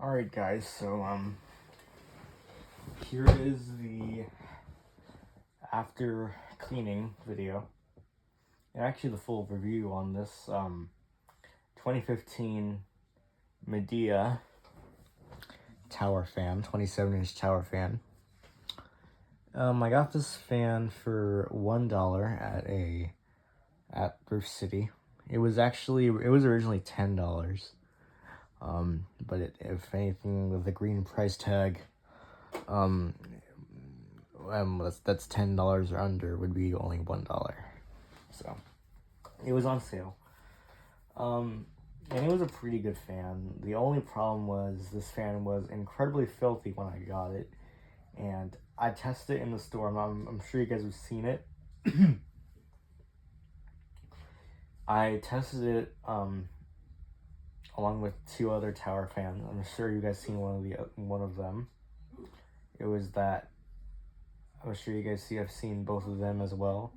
Alright guys, so here is the after cleaning video, and actually the full review on this 2015 Midea tower fan, 27-inch tower fan. I got this fan for $1 at Thrift City. It was originally $10. But if anything, with the green price tag, that's $10 or under, would be only $1. So it was on sale. And it was a pretty good fan. The only problem was this fan was incredibly filthy when I got it, and I tested it in the store. I'm sure you guys have seen it. I tested it along with two other tower fans. I'm sure you guys seen one of them. It was that. I'm sure you guys have seen both of them as well.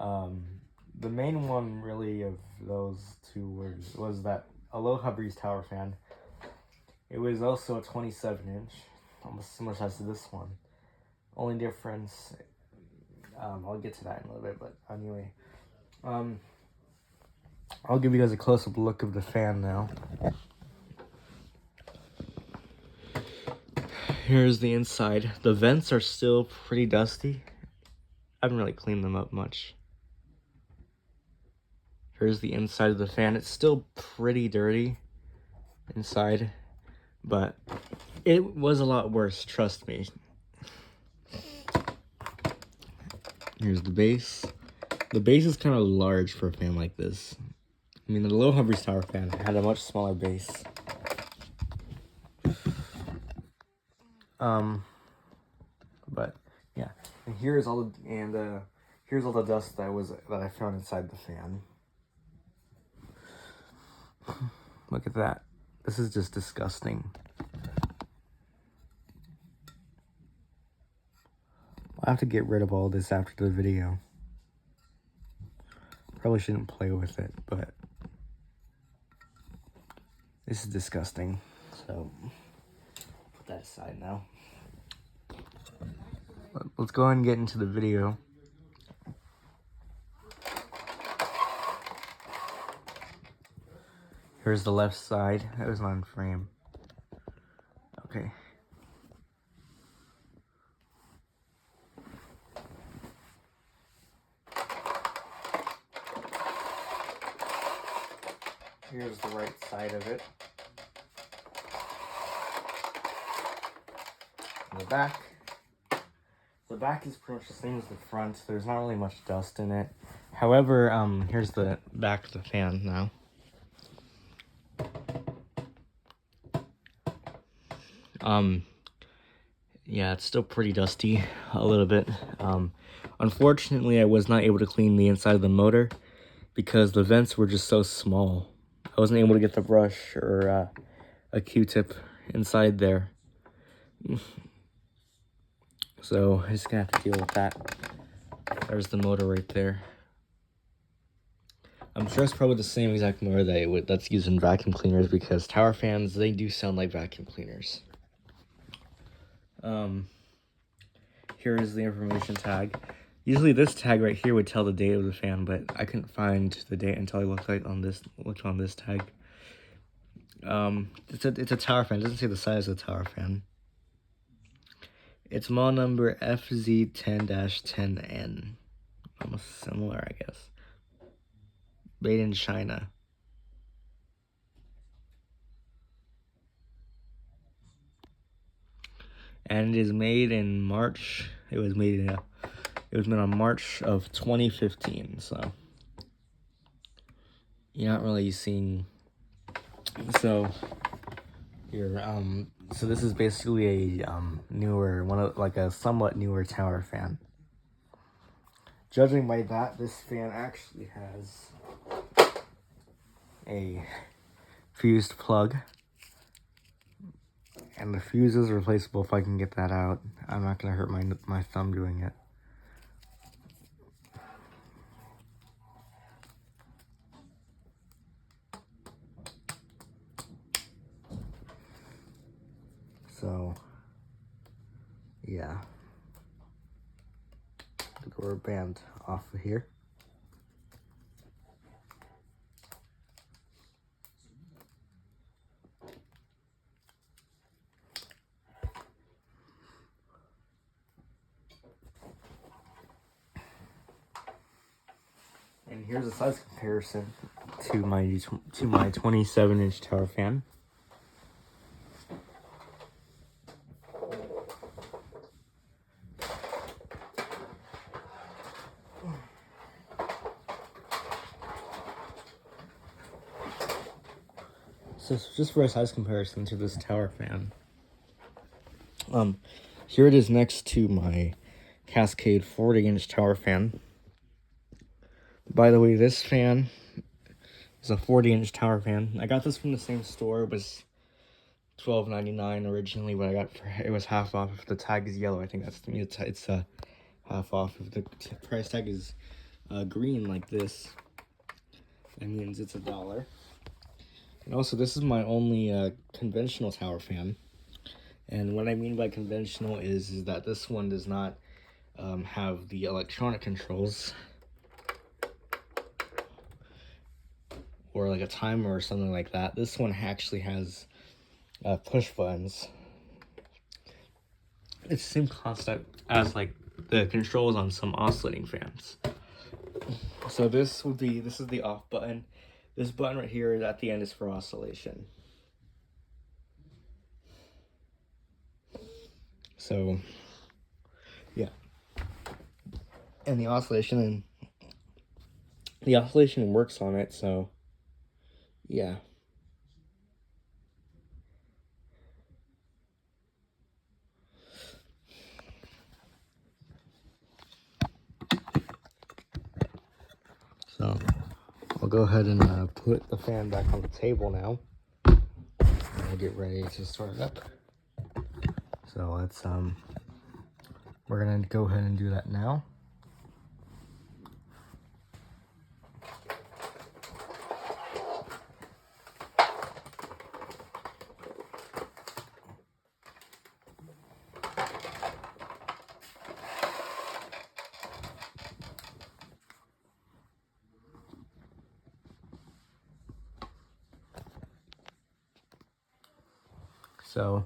The main one really of those two was that Aloha Breeze tower fan. It was also a 27-inch, almost similar size to this one. Only difference, I'll get to that in a little bit, but anyway, I'll give you guys a close-up look of the fan now. Here's the inside. The vents are still pretty dusty. I haven't really cleaned them up much. Here's the inside of the fan. It's still pretty dirty inside, but it was a lot worse, trust me. Here's the base. The base is kind of large for a fan like this. I mean, the Aloha Breeze tower fan had a much smaller base. But yeah, and here's all the dust that I found inside the fan. Look at that. This is just disgusting. I'll have to get rid of all this after the video. Probably shouldn't play with it, but this is disgusting. So put that aside now. Let's go ahead and get into the video. Here's the left side. That was not in frame. Okay. Here's the right side of it. And the back. The back is pretty much the same as the front. There's not really much dust in it. However, here's the back of the fan now. Yeah, it's still pretty dusty a little bit. Unfortunately, I was not able to clean the inside of the motor because the vents were just so small. I wasn't able to get the brush or a Q-tip inside there. So I'm just gonna have to deal with that. There's the motor right there. I'm sure it's probably the same exact motor that's used in vacuum cleaners, because tower fans, they do sound like vacuum cleaners. Here is the information tag. Usually this tag right here would tell the date of the fan, but I couldn't find the date until I looked on this tag. It's a tower fan. It doesn't say the size of the tower fan. It's model number FZ10-10N. Almost similar, I guess. Made in China. And it is made in March. It was made on March of 2015. So you're not really seeing. So here, so this is basically a a somewhat newer tower fan. Judging by that, this fan actually has a fused plug. And the fuse is replaceable if I can get that out. I'm not going to hurt my thumb doing it. So, yeah. The rubber band off of here. And here's a size comparison to my 27-inch tower fan. So just for a size comparison to this tower fan, here it is next to my Cascade 40-inch tower fan. By the way, this fan is a 40-inch tower fan. I got this from the same store. It was $12.99 originally, but it was half off. If the tag is yellow, I think that's it's half off. If the price tag is green like this, that means it's $1. And also, this is my only conventional tower fan. And what I mean by conventional is that this one does not have the electronic controls or like a timer or something like that. This one actually has push buttons. It's the same concept as like the controls on some oscillating fans. So this is the off button. This button right here at the end is for oscillation. So, yeah. And the oscillation works on it, so yeah. So I'll go ahead and put the fan back on the table now. I'll get ready to start it up. So let's we're gonna go ahead and do that now. So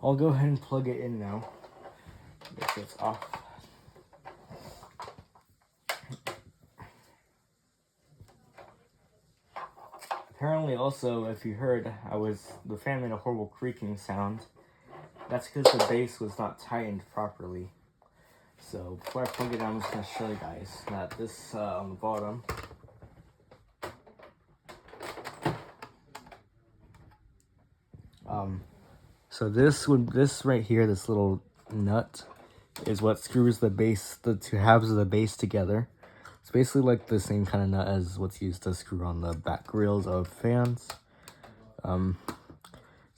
I'll go ahead and plug it in now. Make sure it's off. Apparently also, if you heard, the fan made a horrible creaking sound. That's because the base was not tightened properly. So before I plug it in, I'm just going to show you guys that this on the bottom, so this right here, this little nut, is what screws the two halves of the base together. It's basically like the same kind of nut as what's used to screw on the back grills of fans. So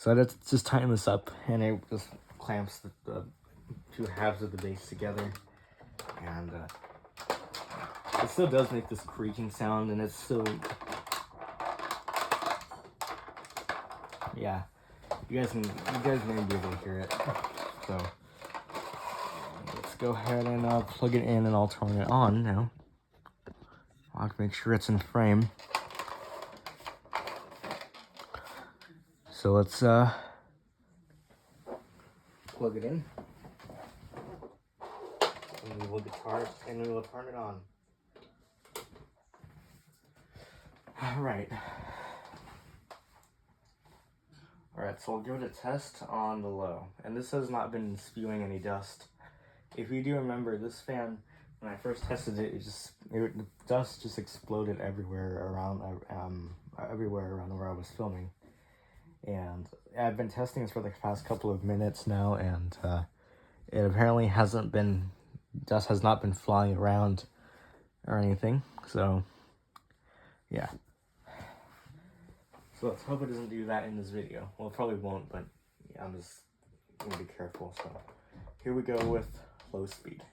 let's just tighten this up, and it just clamps the two halves of the base together. And it still does make this creaking sound, and it's still, yeah. You guys may be able to hear it. So let's go ahead and plug it in, and I'll turn it on now. I'll have to make sure it's in frame. So let's plug it in, and we will turn it on. All right. Alright, so I'll give it a test on the low. And this has not been spewing any dust. If you do remember, this fan, when I first tested it, the dust just exploded everywhere around where I was filming. And I've been testing this for the past couple of minutes now, and it apparently dust has not been flying around or anything. So, yeah. So let's hope it doesn't do that in this video. Well, it probably won't, but yeah, I'm just gonna be careful. So here we go with low speed.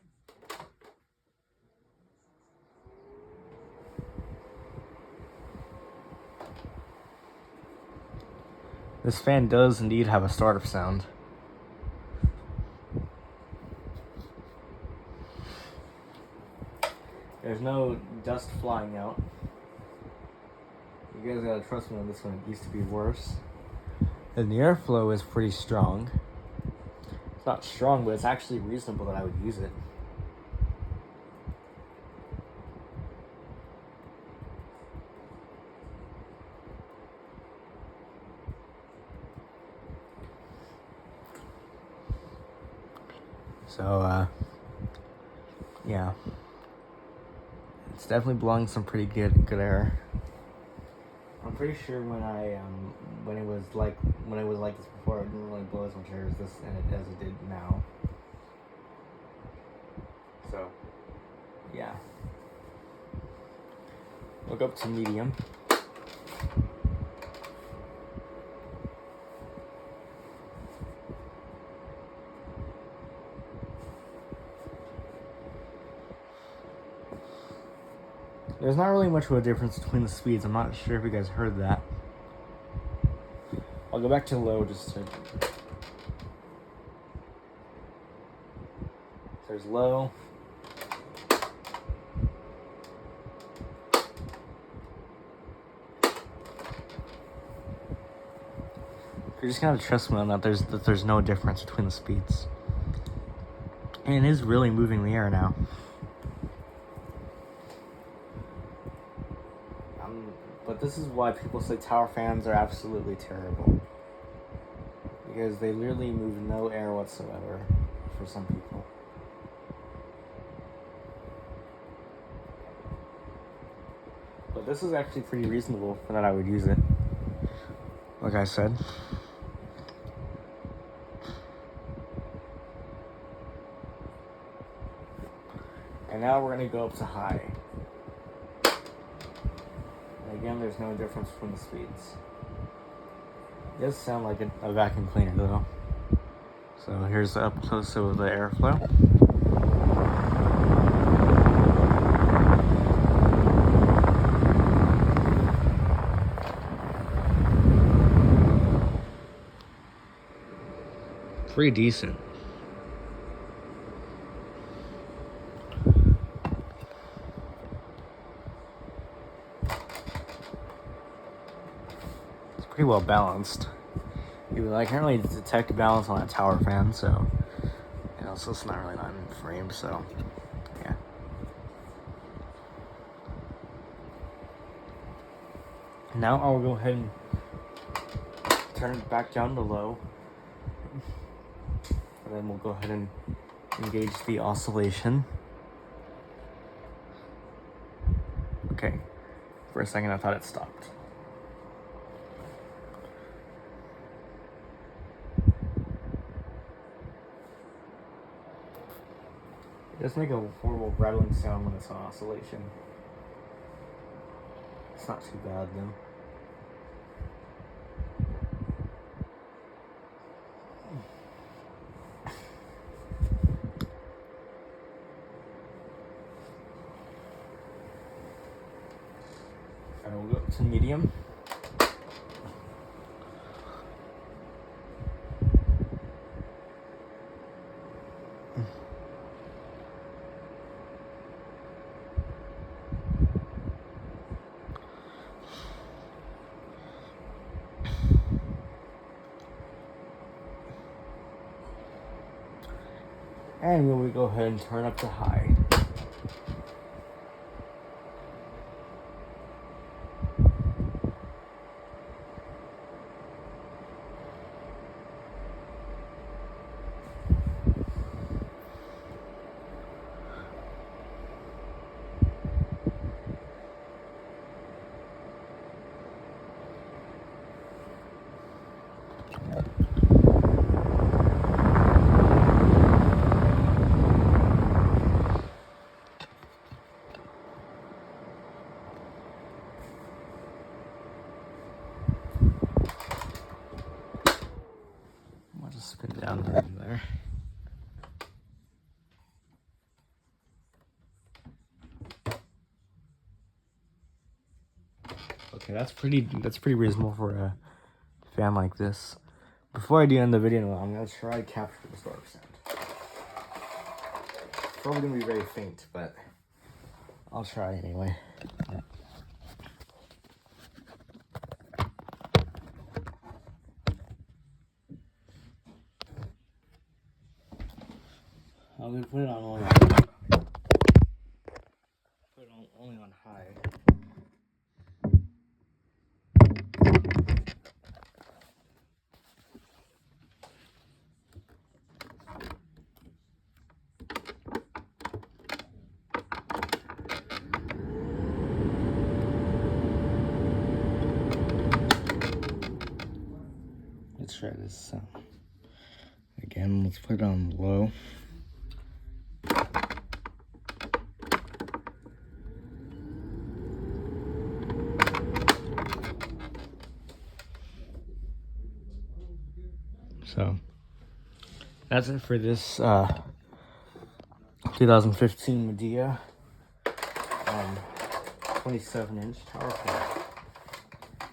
This fan does indeed have a startup sound. there's no dust flying out. You guys gotta trust me on this one. It used to be worse. And the airflow is pretty strong. It's not strong, but it's actually reasonable that I would use it. So, yeah. It's definitely blowing some pretty good air. I'm pretty sure when it was like this before, it didn't really blow as much air as it did now. So, yeah. We'll go up to medium. There's not really much of a difference between the speeds. I'm not sure if you guys heard that. I'll go back to low just to... There's low. You're just gonna trust me on that. There's no difference between the speeds. And it is really moving the air now. But this is why people say tower fans are absolutely terrible. Because they literally move no air whatsoever for some people. But this is actually pretty reasonable for that I would use it. Like I said. And now we're going to go up to high. And again, there's no difference between the speeds. It does sound like a vacuum cleaner though. So here's up close to the airflow. Pretty decent. Pretty well balanced. Even I can't really detect balance on that tower fan, so so it's not really in frame, so yeah. Now I'll go ahead and turn it back down to low. And then we'll go ahead and engage the oscillation. Okay. For a second I thought it stopped. It does make a horrible rattling sound when it's on oscillation. It's not too bad though. Alright, we'll go up to medium. And then we go ahead and turn up to high. I'll just spin down there. Okay, that's pretty reasonable for a fan like this. Before I do end the video, I'm gonna try to capture the storm sound. It's probably gonna be very faint, but I'll try anyway. I'm gonna put it on only only on high. Let's try this again. Let's put it on low. So that's it for this 2015 Midea 27-inch tower fan.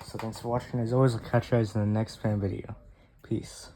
So thanks for watching. As always, I'll catch you guys in the next fan video. Peace.